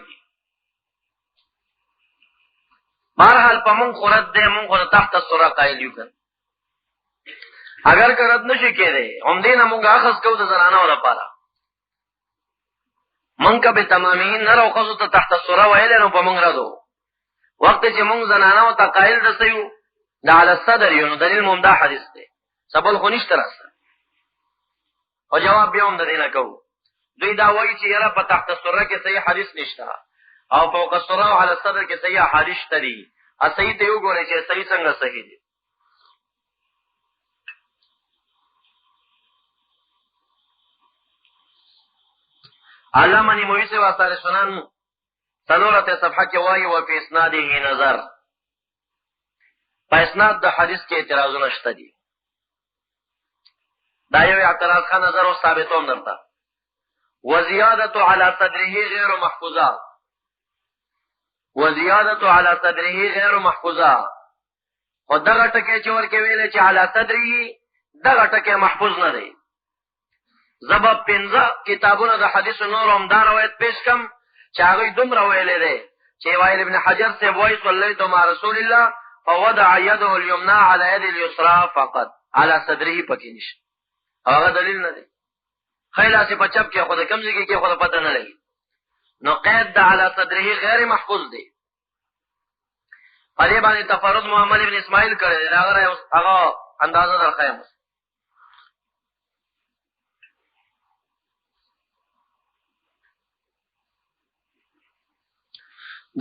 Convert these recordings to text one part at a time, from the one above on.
دي. بہرحال پمون خورت دے مون خورت تحت السرا قائل یو کن اگر کرت نشی کے دے هم دینا مونگا اخذ کو دا زنانا والا پارا منکا بی تمامین نرو خصو تا تحت السرا ویلے نو پا مونگ ردو وقت چی مونگ زنانا و تا قائل دستیو دا علی الصدر یو نو دلیل ممدہ حدیث دے سبول خونیش ترستا و جواب بیوم دا دینا کو دوی دا وی چی یرا پا تحت السرا کے صحیح حدیث نشتا او فوق السرا و علی الصدر کے صحیح حدیث تری ا صحیح تیو گونے چی صحیح سنگا صحیح دی. علامہ نیموی سے واسطہ سنن سنورت صفحہ کے وائی و فی اسناده نظر پا اسناد دا حدیث کے اعتراض نشتا دی دا یو اعتراض کا نظر و ثابتون درتا وزیادت علی صدره غیر محفوظہ وزیادت علی صدره غیر محفوظہ و دغا ٹکے چور کے ویلے چی علی صدره دغا ٹکے محفوظ نہ دے زبا پنزا کتابون دا حدیث نور امدان روایت پیش کم چاگوی دم رویلے دے چی وائل ابن حجر سے بوئی صلیتو مع رسول اللہ فوضع یده الیمنا علی ید الیسرا فقط علی صدره پکینش او اگر دلیل نہ دے خیلہ سے پچپ کیا خود کمزی کی خود پتہ نہ لگی نو قید دا علی صدره غیر محفوظ دے پدے بانی تفرد محمد ابن اسماعیل کرے دے اگر اگر اندازہ در خیم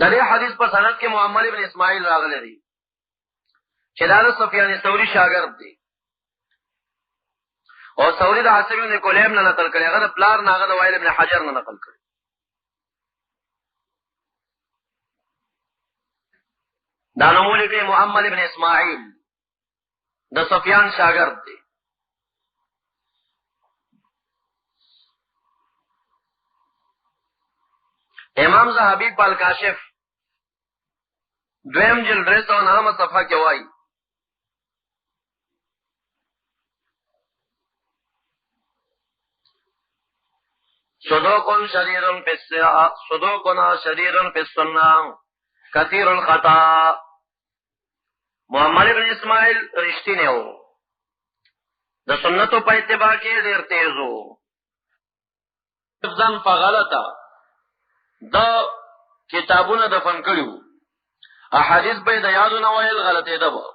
دلی حدیث پر سند کے محمد ابن اسماعیل راغلے دی چدار سفیان ثوری شاگرد دی اور ثوری دا عاصم ابن کلیم نہ نقل کرے اگر پلار نہ اگر وائل ابن حجر نہ نقل کرے دانمولی کے محمد ابن اسماعیل دا سفیان شاگرد دی امام زہبی پال کاشف دویم جلد 309 صفحہ کے وائی صدوقن شدید فی السنہ کثیر الخطا محمد ابن اسماعیل رشتی نے ہو دا سنتو پا اتباع کے دیر تیز ہو حفظاً فغلطا دا کتابون دفن کریو احادیث بے دیادو نوائل غلطی دبا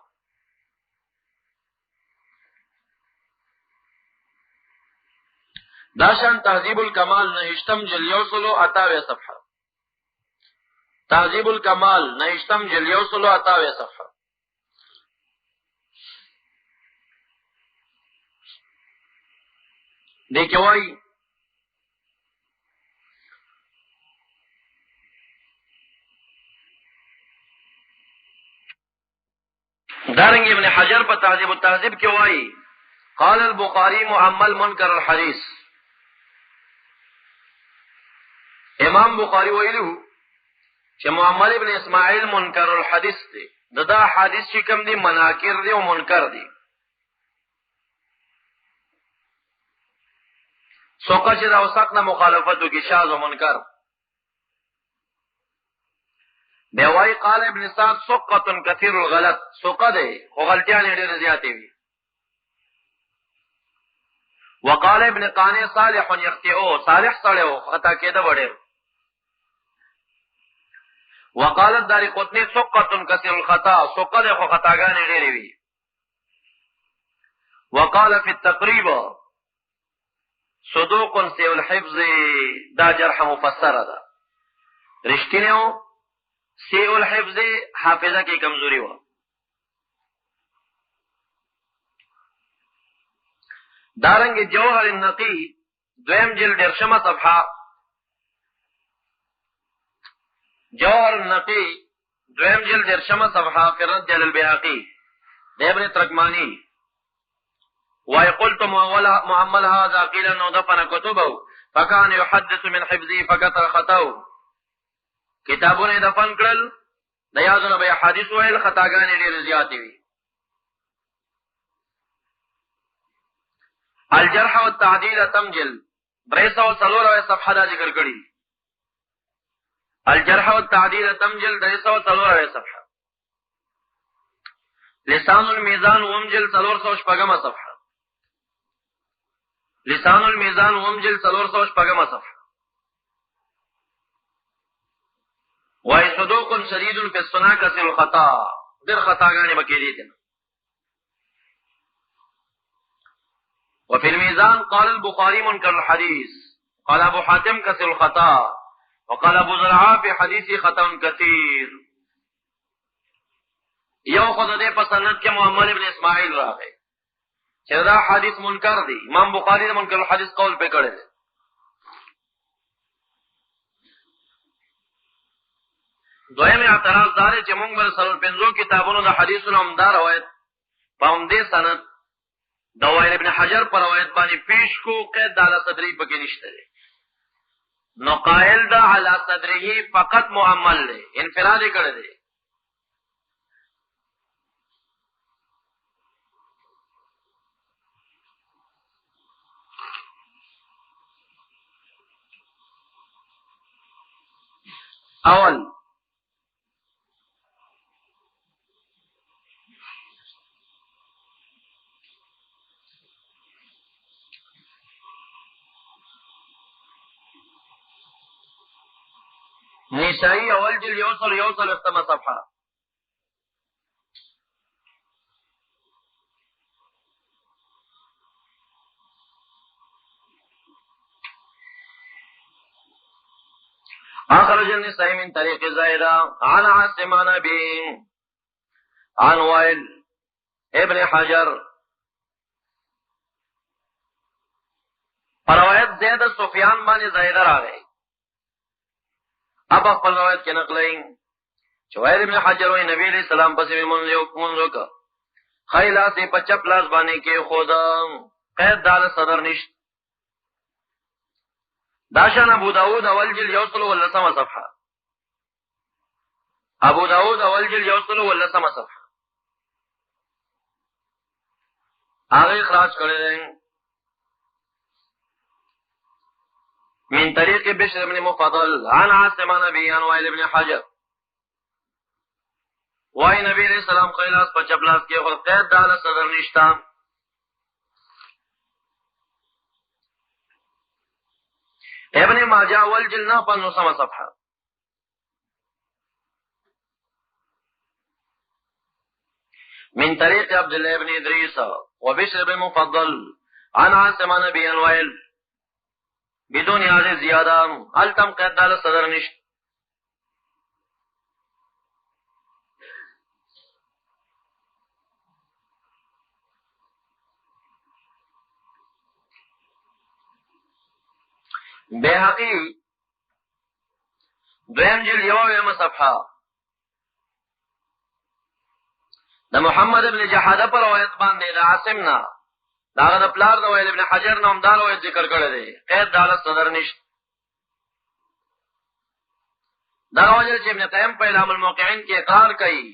داشان تہذیب الکمال نہشتم جلیوسلو اتاوی صفحہ تہذیب الکمال نہشتم جلیوسلو اتاوی صفحہ دیکھے وائی دارنگ ابن حجر پر تہذیب التہذیب کے وائی قال البخاری معمل منکر الحدیث امام بخاری ویلو کہ محمد ابن اسماعیل منکر الحدیث دے دا حدیث چکم دی مناکر دی و منکر دی سوکا چدا وسقنا مخالفتو کی شاذ و منکر بیوائی قال ابن سعد سقط کثیر الغلط سقا دے خو غلطیاں دیر زیادی وی وقال ابن قانی صالح یخطئو صالح صالحو خطا کیدہ بڑے وقال الدار قطنی سقط کثیر الخطا سقا دے خو خطاگانی دیر وی وقال فی التقریب صدوق سیء الحفظ دا جرح مفسر دا رشتی نے ہو سیء الحفظ حافظہ کی کمزوری ہوا دارنگ جوہر النقی دویم جلد 1 صفحہ جوہر النقی دویم جلد 1 صفحہ فی الرد علی البیہقی ابن ترکمانی وَيَقُلْتُ مُعَمَّلْ هَذَا قِيلَ أَنَّهُ دَفَنَ كُتُبَهُ فَكَانَ يُحَدِّثُ مِنْ حِفْظِهِ فَكَثَرَ خَطَأُهُ کتابوں نے دفن کرل نیازوں بے حدیث ویل خطاگانی دیر زیادی وی الجرح والتعدیل تمجل 304 صفحہ دا ذکر کری الجرح والتعديل تمجل 304 صفحه. لسان الميزان ومجل 400 صفحه. لسان الميزان ومجل 400 صفحه. وای صدوق شدید فی الصناع کثیر الخطا، در خطاګانې بکې دي. وفي الميزان قال البخاري منكر الحديث، قال ابو حاتم كثير الخطا، وقال ابو زرعه في حديث خطا كثير. یو خدای دې په سند کې محمد ابن اسماعیل راغی چې دا حدیث منکر دی. امام بخاری د منکر الحدیث قول په کړی دی. دویم اعتراض دار چې موږ بل سره پنځو کتابونو د حدیثونو همدا روایت په همدې سند د وائل ابن حجر پر روایت باندې پیش کو، قید علی صدری پکې نشته دی. نو قائل دا علی صدری فقط معمل دی، انفراد کړی دی. اول نسائی اول جل یوصل اختم صفحه. اخرج النسائی من طریق زائدہ عن عاصم عن ابی عن وائل ابن حجر. پر روایت زید سفیان باندې زائدہ راغی. اب خپل روایت کې نقلین چې وائل ابن حجر وی نبی علیہ السلام پسې منځو کا خیلا سے پچپ لاس باندې کې خدا قید دال صدر نشت. داشان ابو داود اول جل یوصل واللسم صفحه. ابو داود اول جل یوصل واللسم صفحه آگے اخراج کړی دی من طریق بشر بن مفضل عن عاصم عن ابي عن وائل بن حجر. وای نبی علیہ السلام خیلاس په چپلاس کې خو قید دال صدر نشتا. ابن ماجه اول جلد 5 صفحه. من طريق عبد الله بن ادريس وبشر بن مفضل عن عاصم عن ابي عن وائل بدون هذه زياده التم قید دال صدر نشت. بیهقی دویم جلد یوم صفحه د محمد ابن جحاده پر روایت باندې د عاصم نه داغه د پلار د وائل ابن حجر نوم دار روایت ذکر کړی دی. قید دال صدر نشت. دا وجه چې ابن قیم په اعلام الموقعین کې اقرار کوي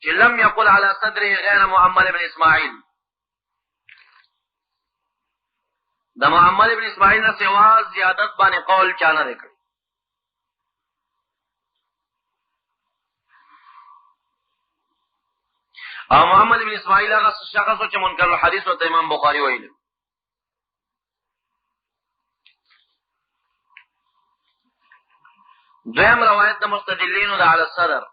چې لم يقل على صدره غیر محمد ابن اسماعیل. د محمد ابن اسماعیل نه سوا زیادت باندې قول چانه دی کړی. او محمد ابن اسماعیل هغه شخص چې منکر الحدیث او امام بخاری ویل. دویم روایت د مستدلین د علی الصدر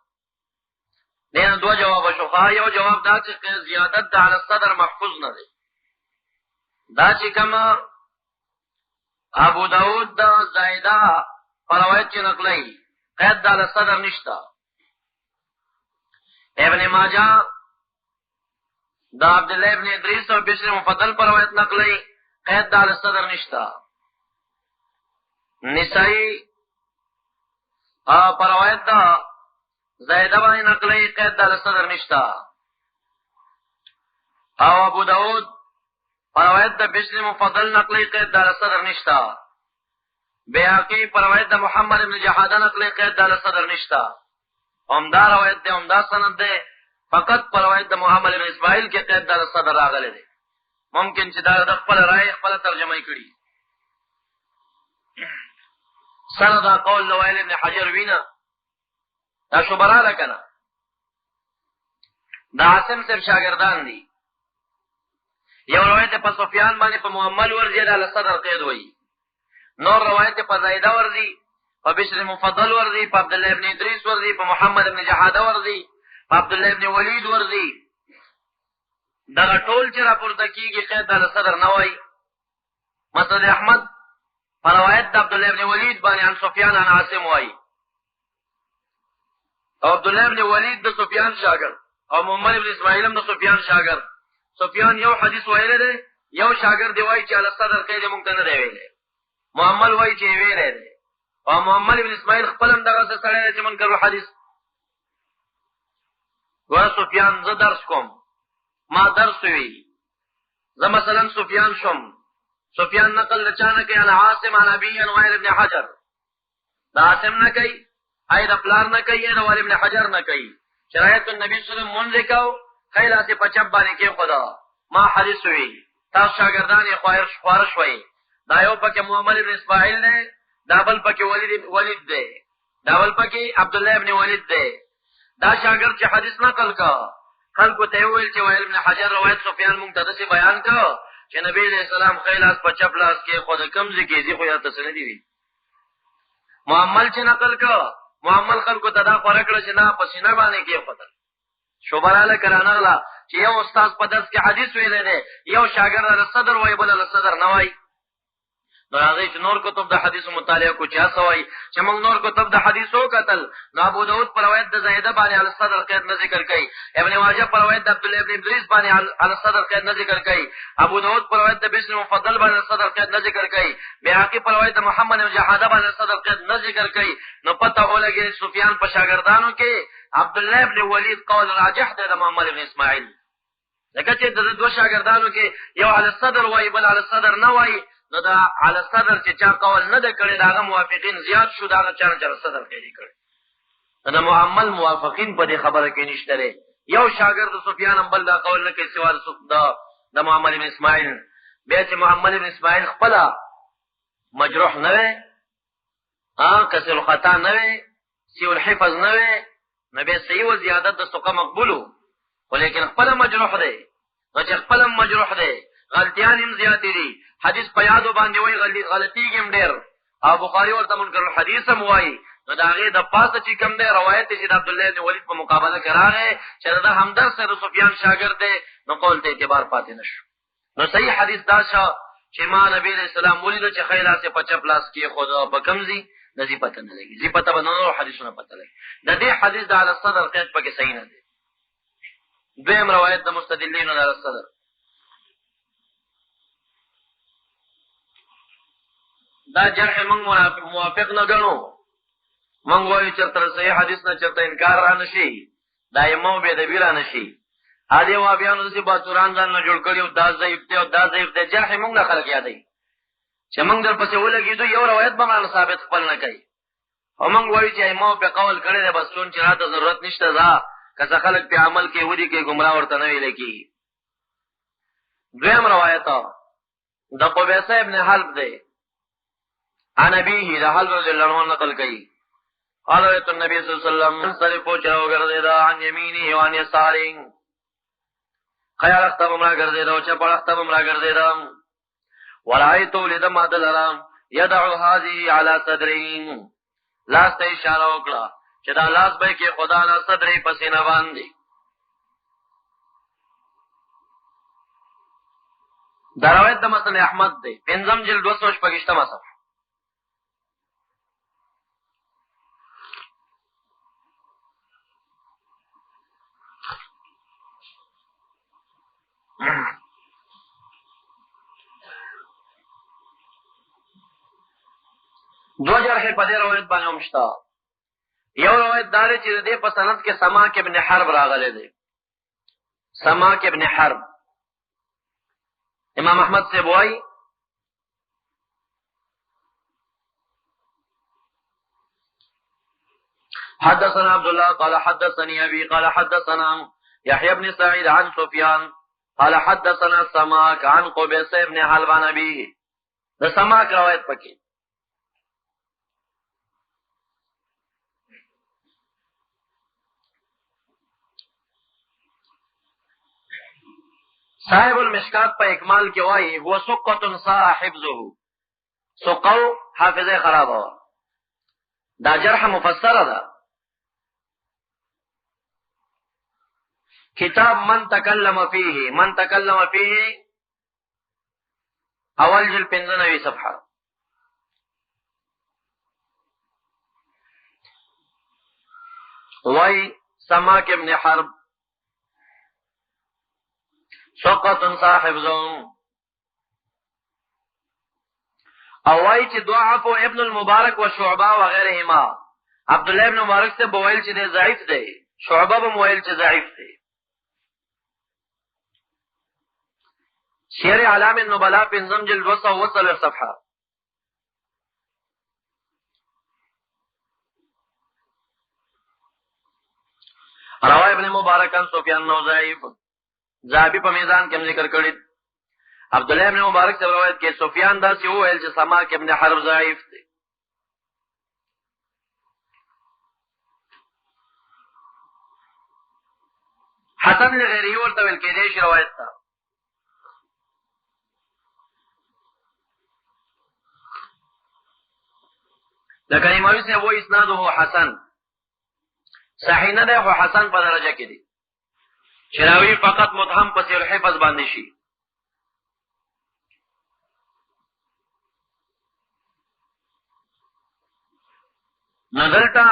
دین دو جواب شوخه. یو جواب دا چې زیادت د علی الصدر محفوظ نه دی. دا چې کما ابو داود دا زائدہ پر روایت کی نقلی قید دال صدر نشتا. ابن ماجہ دا عبداللہ ابن ادریس اور بشر مفضل پر روایت نقلی قید دال صدر نشتا. نسائی پر روایت دا زائدہ بانی نقلی قید دال صدر نشتا. او ابو داود پر روایت د بشر مفضل نقلی قید دال صدر نشتا. بیاقی پر روایت د محمد ابن جحاده نقلی قید دال صدر نشتا. عمدہ روایت دے عمدہ سند دے فقط پر روایت د محمد ابن اسماعیل کے قید دال صدر راغلی دے. ممکن چې دا د خپل رائے خپل ترجمه کړي. سند قول وائل ابن حجر وینا دا شبرا لکنه دا عاصم صاحب شاگردان دي. یو روایت په سفیان باندې په محمل ورځي دا صدر قید وایي، نور روایت په زیده ورځي، په بشر مفضل ورځي، په عبد الله ابن ادریس ورځي، په محمد ابن جحاده ورځي، په عبد الله ابن ولید ورځي. دا ټول چې راپورته کیږي قید دا صدر نه وایي. مسند احمد په روایت د عبد الله ابن ولید باندې عن سفیان عن عاصم وایي، او عبد الله ابن ولید د سفیان شاګرد او محمد ابن اسماعیل هم د سفیان شاګرد. سفیان یو حدیث ویلی دی، یو شاګرد دی وایي چې علی صدر قید مونږ ته نه دی ویلی، محمد وایي چې ویلی دی، او محمد ابن اسماعیل خپل هم دغسې سړی دی چې منکر الحدیث. ګوره سفیان زه درس کوم، ما درس وي، زه مثلا سفیان شم، سفیان نقل د چا نه کوي؟ عن عاصم عن ابي عن وائل ابن حجر. د عاصم نه کوي، ای د پلار نه کوي، ای د وائل ابن حجر نه کوي. شرایط النبي صلی الله علیه وسلم منځ کو خیلا سے پچپ باندې کې خدا ما حدیث وی، تاسو شاګردان یې خوار شوي. دا یو پکې محمد ابن اسماعیل دی، دا بل پکې ولید دی، دا بل پکې عبد الله ابن ولید دی. دا شاګرد چې حدیث نقل کا خلکو ته ویل چې وائل ابن حجر روایت سفیان مونږ ته داسې بیان کا چې نبی علیہ السلام خیلاس پچپ لاس کې خود کمزې کې دي، خو یا تسنه دی وی. محمل چې نقل کا محمل خلکو ته دا خوره کړه چې نه پسینه باندې کې خدل شوبراله کرانه غلا چې یو استاد په درس کې حدیث ویلې دی، یو شاګرد له صدر وای بل له صدر نه وای. نو هغه چې نور کتب د حدیثو مطالعه کو چا سوای چې موږ نور کتب د حدیثو قتل. نو ابو داود پر روایت د زیده باندې علی صدر قید نه ذکر کړي، ابن ماجه پر روایت د عبد الله ابن ادریس باندې علی صدر قید نه ذکر کړي، ابو داود پر روایت د بشر مفضل باندې صدر قید نه ذکر کړي، بیهقی پر روایت د محمد بن جحاده باندې صدر قید نه ذکر کړي. نو پته ولګي سفیان په شاګردانو کې عبد الله ابن ولید قول راجح دی د محمد ابن اسماعیل، ځکه چې د دوه شاګردانو کې یو علی صدر وای بل علی صدر نه وای. نو دا علی صدر چې چا قول نه ده کړی داغه موافقین زیات شو، داغه چا نه صدر قیدی کړی. دا محمل موافقین په دې خبره کې نشته لري. یو شاګرد سفیان هم بل دا قول نه کوي سوا د محمد بن اسماعیل. بیا چې محمد بن اسماعیل خپل مجروح نه وي، کسر الخطا نه وي، سیء الحفظ نه وي، نو بیا صحیح و زیادت د ثقه مقبولو، ولیکن خپل مجروح دی. نو چې خپل مجروح دی غلطیان هم زیاتې دي، حدیث په یادو باندې وایي غلطیږي هم ډېر، او بخاري ورته منکر الحدیث هم وایي. نو د هغې د پاسه چې کوم دی روایت دی چې د عبدالله بن ولید په مقابله کې راغی چې د همدرد سره د سفیان شاګرد دی، نو قول ته اعتبار پاتې نه شو. نو صحیح حدیث دا شو چې ما نبی علیہ السلام ولیده چې خی لاس یې په چپ لاس کېښود په کوم ځي د ځي پته نه لګي، ځي پته به نورو حدیثونه پته لګي. د دې حدیث د علی الصدر قید پکې صحیح نه دی. دویم روایت د مستدلینو د علی الصدر، دا جرح موږ موافق نه ګڼو. موږ وایو چېرته صحیح حدیث نه چېرته انکار را نه شي، دا ایمو بېدبي را نه شي. هدې وابیانو داسې باتوران ځان نه جوړ کړي او دا ضعیف دی او دا ضعیف دی. جرح موږ نه خلک یادوي چې موږ در پسې ولګېدو یو روایت به مانه ثابت خپل نه کوي، او موږ وایو چې ایمو پې قول کړی دی، بس چون چې راته ضرورت نشته ځه که څه خلک پې عمل کوي ودي کوي ګمراه ورته نه ویلی کېږي. دویم روایت د قبیصه ابن حلب دی، عن ابیه د حلب رضی الله عنه نقل کوي قال رأيت النبي صلی الله علیه وسلم انصرفو چې راوګرځېده عن یمینه وعن یساره، خیال اخته به م راګرځېده او چپ اړخته به م راګرځېده. ورأیتو لیدم ما ده لره یدعو هذه علی صدره، لاس ته اشاره وکړه چې دا لاس به کې خدا نه صدرې په سینه باندې. دا روایت د مسند احمد دی، پنځم جلد 2شپږشتمه صفحه. دو جرح په دې روایت باندې هم شته. یو روایت دا دی چې د دې په سند کې سماک ابن حرب راغلی دی. سماک ابن حرب امام احمد صاحب وایي حدثنا عبد الله قال حدثني ابي قال حدثنا يحيى بن سعيد عن سفيان قال حدثنا سماك عن قبيصة بن حلب عن ابيه. د سماک روایت پکې صاحب المشکات په اکمال کې وایي هو سقة صاح حفظه، سقو حافظه خرابه وه. دا جرح مفسره ده. کتاب من تکلم فيه اول جل 95 صفحه. وای سماک ابن حرب سقط صاحب زون، او وای چې ضعف ابن المبارک و شعبہ وغيرهما. عبد الله ابن مبارک سے بویل چې ضعیف دی، شعبہ به مویل چې ضعیف دی. سیر اعلام النبلاء پنځم جلد 240 صفحه. رواه ابن مبارک عن سفیان نو ضعیف، ذهبی په میزان کې ذکر کړی. عبد الله ابن مبارک سے روایت کې سفیان داسې وویل چې سماک ابن حرب ضعیف دی. حسن لغیره ورته ویل کېدی شي روایت تا. لکه امامی سے وہ اسناد ہو حسن صحیح نه ده، خو حسن په درجه کې دي. چراوی فقط متهم پس الحفظ باندې شي. نزلتا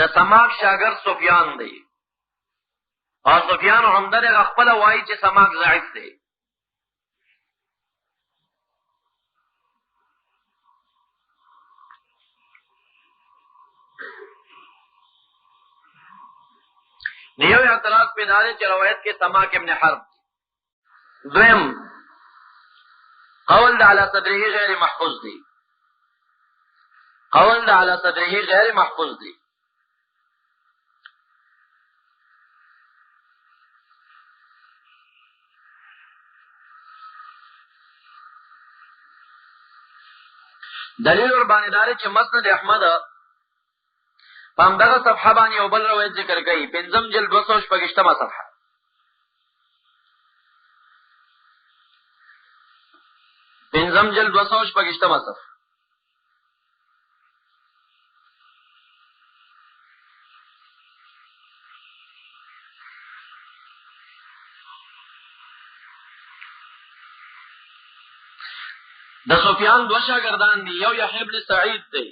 د سماک شاګرد سفیان دی، او سفیان همدغه خپل وایي چې سماک ضعیف دی. نیو اعتراض پیدا ہے چې روایت کې سماک ابن حرب. دویم قول د علی صدره غیر محفوظ دی، قول د علی صدره غیر محفوظ دی. دلیل ور باندې دار چې مسند احمد پام دغه صفحه باندې او بل روایت ذکر کړي، پنځم جلد 260 صفحه. پنځم جلد 260 صفحه. د سفیان دو شاګردان دي، یو یحیی بن سعید دی،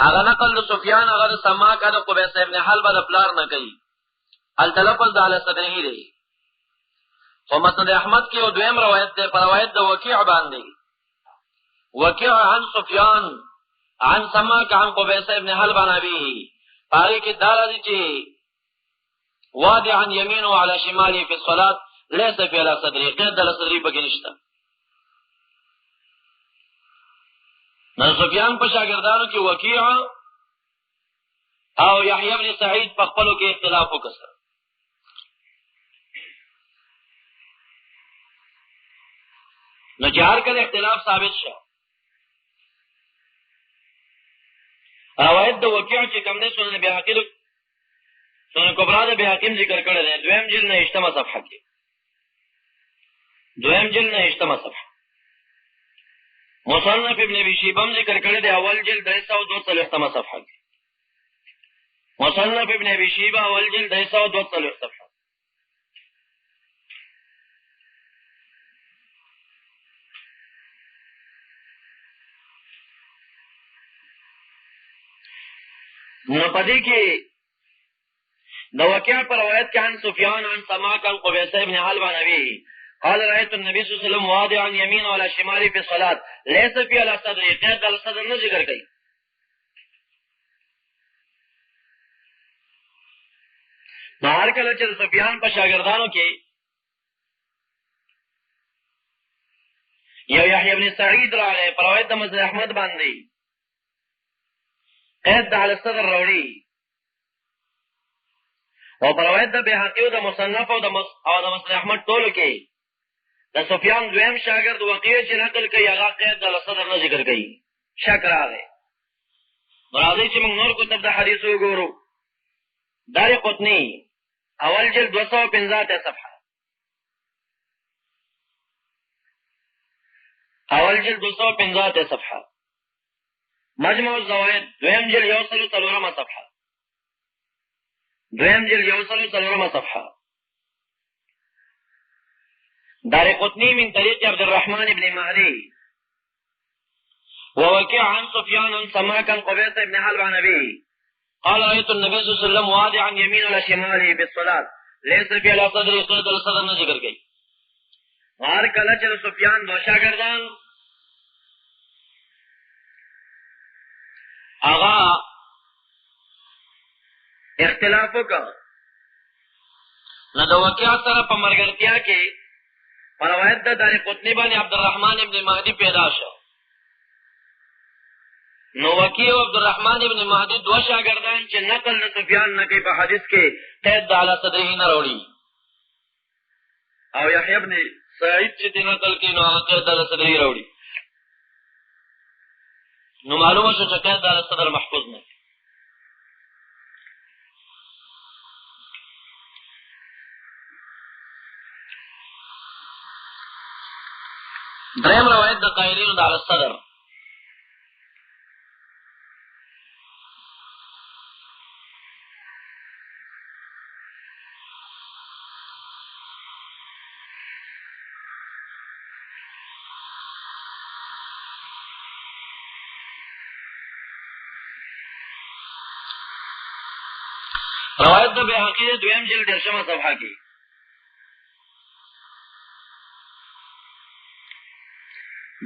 هغه نقل د سفیان هغه د سماک د قبیس ابن حلب د پلار نه کوي. التلفظ د علی صدره دی. خو مسند احمد کې یو دویم روایت دی، په روایت د وکیع باندې. وکیع عن سفیان عن سماک عن قبیس ابن حلب عن ابيه، هغه کې دا راځي چې وادعا يمينه على شماله في الصلاه ليس في على صدره، قید د صدره پکې نشته. نو سفیان په شاګردانو کې وکیع او یحیی بن سعید په خپلو کې اختلاف وکړ. نو چې هر کله اختلاف ثابت شو، روایت د وکیع چې کوم دی سنن بیهقی سنن کبرا د بیهقی ذکر کړی دی، دویم جلد 9 صفحه کې، دویم جلد 9 صفحه. مصنف ابن ابي شيبه ذکر کړی دی، اول جلد 342 صفحه کې. مصنف ابن ابي شيبه اول جلد 342 صفحه. نو پدې کې د واقعا پر روایت کې عن سفیان عن سماک عن قبیس ابن حلب عن ابيه قال رأيت النبي صلى الله عليه وسلم واضعا يمينه على شماله في الصلاة ليس في على صدره، قید على صدر نه ذکر کړي. نو هر کله چې سفیان په شاګردانو کې یو یحیی بن سعید راغی، په روایت د مسند احمد باندې قید على صدر راوړي، او په روایت د بیهقی او د مصنف او د مسند احمد ټولو کې د سفیان دویم شاګرد وقیع چې نقل کوي هغه قید د صدر نه ذکر کوي. شک راغی. راځي چې موږ نور کتب د حدیث وګورو. دار قطنی اول جلد 215 صفحه، اول جلد 215 صفحه. مجموع الزوائد دویم جلد 103 صفحه، دویم جلد 103 صفحه. دارقطني من طريق عبد الرحمن بن مهدي ووكيع عن سفيان سماكا قبيصة بن حلب عن أبيه قال رأيت النبي صلى الله عليه وسلم واضعا يمين على شماله بالصلاة ليس في على صدر قيد الصدر نه ذکر گئی. هر کله چې سفیان دو شاګردان آغا اختلاف وکړ نو د وکیع سره په مرګرتیا کې پر روایت د دارقطني باندې عبدالرحمن ابن مهدي پیدا شو. نو وکیع او عبدالرحمن ابن مهدي دو شاګردان چې نقل د سفیان نه کوي په حدیث کې قید علی صدره نه راوړي، او یحیی ابن سعید چې نقل کوي نو هغه قید علی صدره راوړي. نو معلومه شو چې قید علی صدر محفوظ نه. دریم روایت د قائلینو د علی الصدر. روایت د بیهقی دویم جلد 10 صفحه کې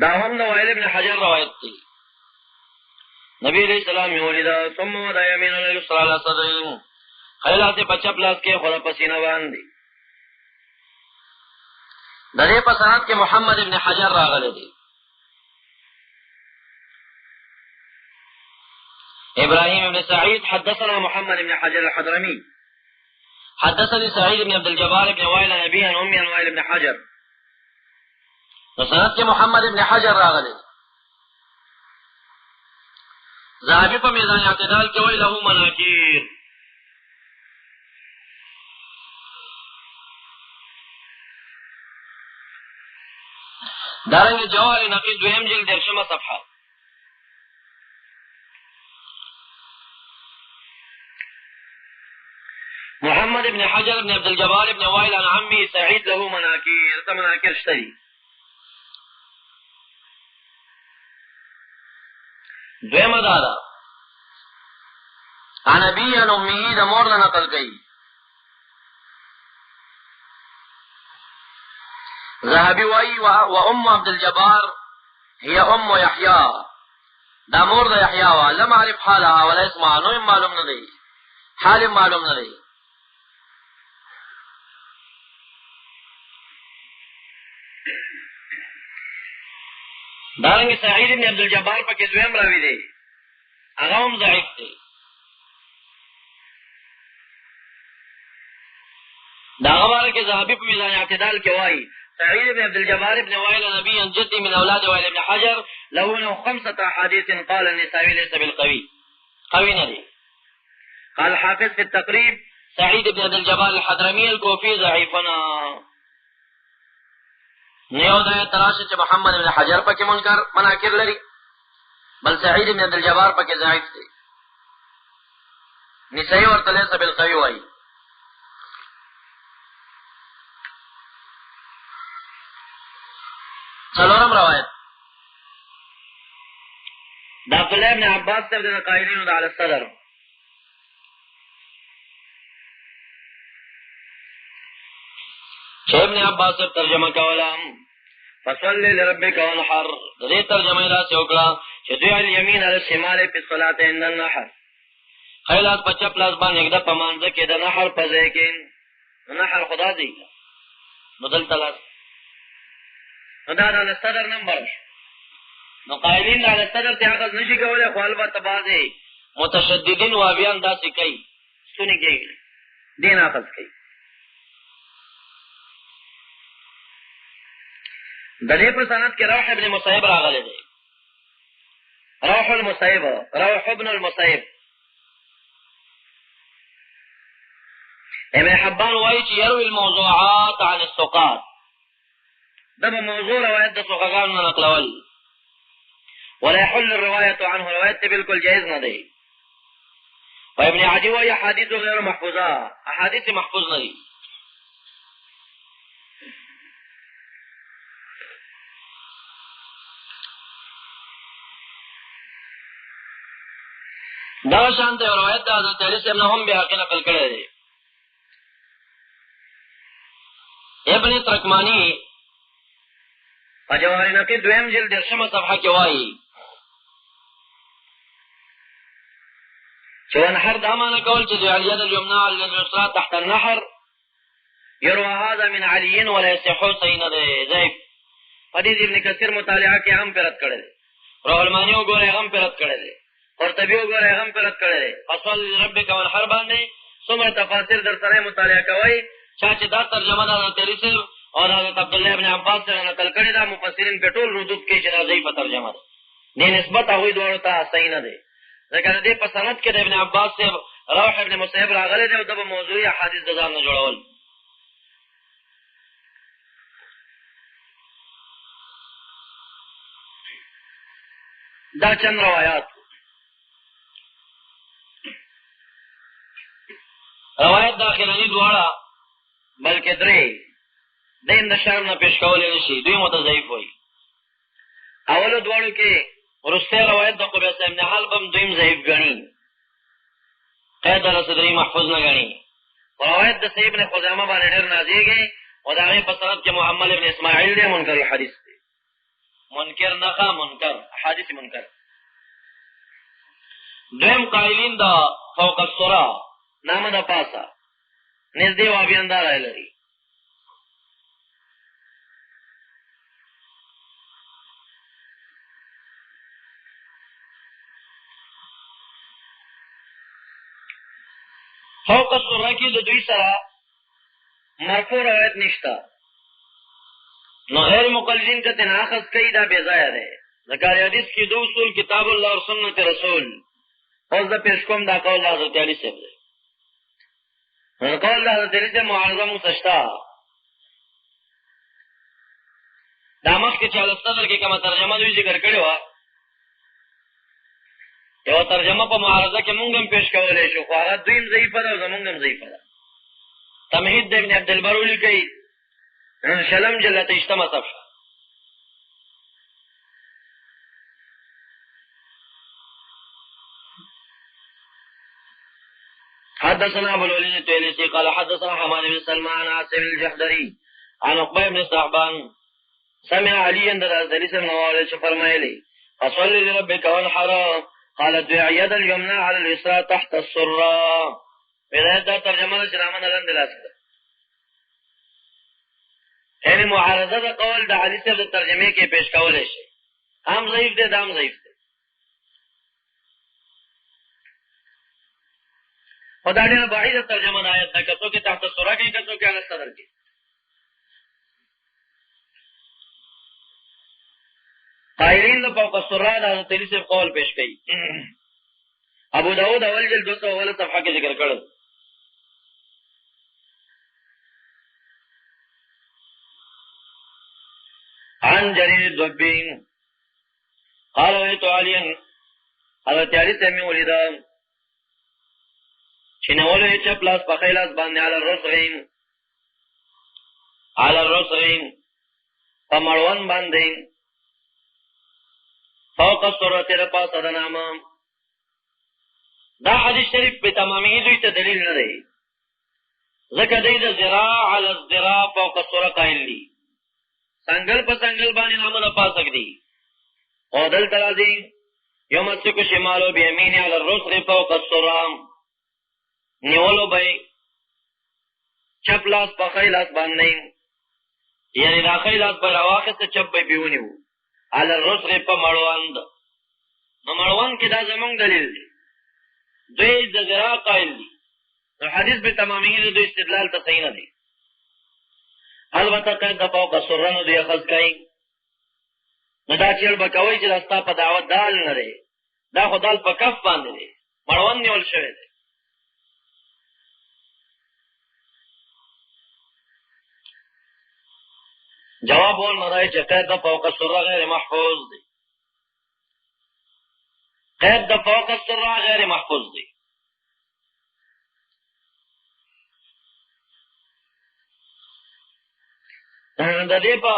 دا هم د وائل ابن حجر روایت دی. نبی علیہ السلام یولیدا ثم وضع یمین اليسرى على صدره، خیلات پچپ لاس کې خود پسینه باندې. د دې په سند کې محمد ابن حجر راغلی دی. ابراهيم ابن سعيد حدثنا محمد ابن حجر الحضرمي حدثني سعيد بن عبد الجبار بن وائل عن أبيه عن أمي عن وائل بن حجر. سند کې محمد ابن حجر راغلی. ذهبي په میزان اعتدال کې وایي له مناکیر. دارنګه جواهر نقی دویم جلد 10 صفحه. محمد ابن حجر ابن عبد الجبار ابن وائل عن عمي سعيد له مناكير. ته مناكير شتري. دویمه دادا عن ابي عن امي د مور نه نقل کړي. ذهبي وايي وام عبد الجبار هي ام يحيى. دا مور د يحيى وا لم اعرف حالها ولا اسمها. نو معلوم نه دی، حال معلوم نه دی. دارنګه سعید ابن عبد الجبار پکې دویم راوی دی، هغه هم ضعیف دی. دا هغه کې ذهبي په میزان اعتدال کې وایي سعید ابن عبد الجبار ابن وائل نبي جدي من اولاد وائل ابن حجر له 5 احاديث قال النسائي ليس بالقوي. قوي نه دی. قال حافظ في التقريب سعيد بن عبد الجبار الحضرمي الكوفي ضعيفنا. نیو دا تراشه چې محمد بن حجر پکې منکر لري، بل سعید بن عبد الجبار پکې ضعیف دی. نسائی ورته ليس بالقوي وایي. څلورم روایت د عبد الله بن عباس ته د قائلینو د علی الصدر. چې ابن عباس ترجمه کوله فصلی لربک وانحر. د دې ترجمه دا څه وکړه چې دوی الیمین علی الشمال په صلات عند النحر، خیلات په چپ لاس باندې کده په مانځ کې د نحر په ځای کې نحر خدا دی نو دلته لاس نو دا د صدر نمبر. نو قائلین علی الصدر ته اخذ نشي کولای، خو البته بعضی متشددین وابیان داسې کوي سونی کوي دین اخذ کوي. د دې په سند کې روح ابن مصیب راغلی دی. روح المصیب، روح ابن المصیب ابن حبان وایي چې يروي الموضوعات عن الثقات، دا به موضوع روایت د ثقاګانو نه نقلول. ولا يحل الرواية عنه، روایت ته بالکل جائز نه دی. ابن عدي وایي احادیث غیر محفوظه، احادیث محفوظ نه دي. دا شانته روایت د حضرت علی صاحب نه هم بیا کې نقل کړی دی. ابن ترکمانی جواهر نقی دویم جلد 10 صفحه کې وایي چې ونحر دا معنی کول چې د الید الیمنى علی اليسرى تحت النحر يروى هذا من علي ولا يصح صحیح دی ضعیف. حدیث ابن کثیر مطالعه کې هم پرد کړی دی، روح المانی وګوره هم پرد کړی دی، قرطبی وګوره هم پرد کړی دی. اصل ربک ونحر باندې څومره تفاسیر در سره مطالعه کوي چې دا ترجمه د حضرت علی صاحب اور حضرت عبداللہ ابن عباس سره نقل کړی دا مفسرین په ټول ردود کې چې دا ضعیفه ترجمه ده، دې نسبت هغوی دواړو ته صحیح نه دی. ځکه د دې په سند کې د ابن عباس صاحب روح ابن مصیب راغلی دی او د به موضوعي احادیث د ځان نه جوړول. دا چند روایات داخلنی دواړه بلکې درې دین د شرم نه پیش کولی نشي، دوی متضعیف وایي. اولو دواړو کې وروستی روایت د قبیس ابن حلب دویم ضعیف ګڼي، قید صدري محفوظ نه ګڼي. روایت د سعید بن خزیمه باندې ډېر نازېږي او د هغې په سند کې محمد ابن اسماعیل دی، منکر الحدیث دی. منکر نه منکر حدیث منکر. دویم قائلین د فوق السرا نامه د پاسه نږدې وابیان دا رای لري. فوق السرا کې د دوی سره مرفوع روایت نشته، نو غیر مقلدین که تنها اخذ کوي دا بې ځایه دی. ځکه حدیث کې دو اصول کتاب الله او سنت رسول. اوس د پیش کوم دا قول د حضرت علی صاحب دی. قول د حضرت علی صاحب معارضه موږ شته. دا مخکې چې الصدر کې کومه ترجمه دوی ذکر کړې وه، یوه ترجمه په معارضه کې مونږ هم پیش کولی شو، خو هغه دوی هم ضعیفه ده او زمونږ هم ضعیفه ده. تمهید د ابن عبدالبر ولیکئ شلم جلد 28 صفحه. حدثنا ابو الوليد التويلسي قال حدثنا حماد بن سلمان عن عاصم الجحدري عن عقبه بن صعبان سمع عليا رضي الله عنه فرمایلی فصل لربك وانحر قال دعيد اليمنى على اليسرى تحت السرى. بداية دا ترجمه شرامن الان دلاسه یعنی معارضه دا قول دا حدیث دا ترجمه کې پیش کولی شي، هم ضعیف دی دا هم ضعیف دی. خو دا ډېره بعیده ترجمه د آیت ده، که څوک یې تحت السرى کوي، که څوک یې علی الصدر کوي. قائلین د فوق السرى د حضرت علی صاحب قول پیش کوي. ابو داود اول جلد 200 صفحه کې ذکر کړل. عن جرير الضبي قال رأيت عليا حضرت علی صاحب میں ولیدا چنولو یې چپ لاس په ښی لاس باندې علی الرسغ په مړوند باندې فوق السرى تیرا پاسه د نامه. دا حدیث شریف په تمامي دوی ته دلیل نه دی، ځکه دوی د ذراع علی الذراع فوق السرى قائل دي، څنګل په څنګل باندې نامه د پاسه دي. او دلته راځي یمسک شمالو بیمین علی الرسغ فوق السرى، نیولو به چپ لاس په ښی لاس باندې، یعنی دا ښی لاس به راواخېسته چپ به یې ونیو علی الرسغ په مړوند. نو مړوند کې دا زمونږ دلیل دی، دوی د ذراع قائل دي. نو حدیث به تمامي د دوی استدلال ته صحیح نه دی. البته قید د فوق السرى نو دوی اخذ کوي. نو دا چل به کوئ چې دا ستا په دعوت دال نه دی، دا خو دال په کف باندې دی، مړوند نیول شوی دی. جواب ول مدای چې قید د فوق السره غیر محفوظ دی. قید د فوق السره غیر محفوظ دی. د دې په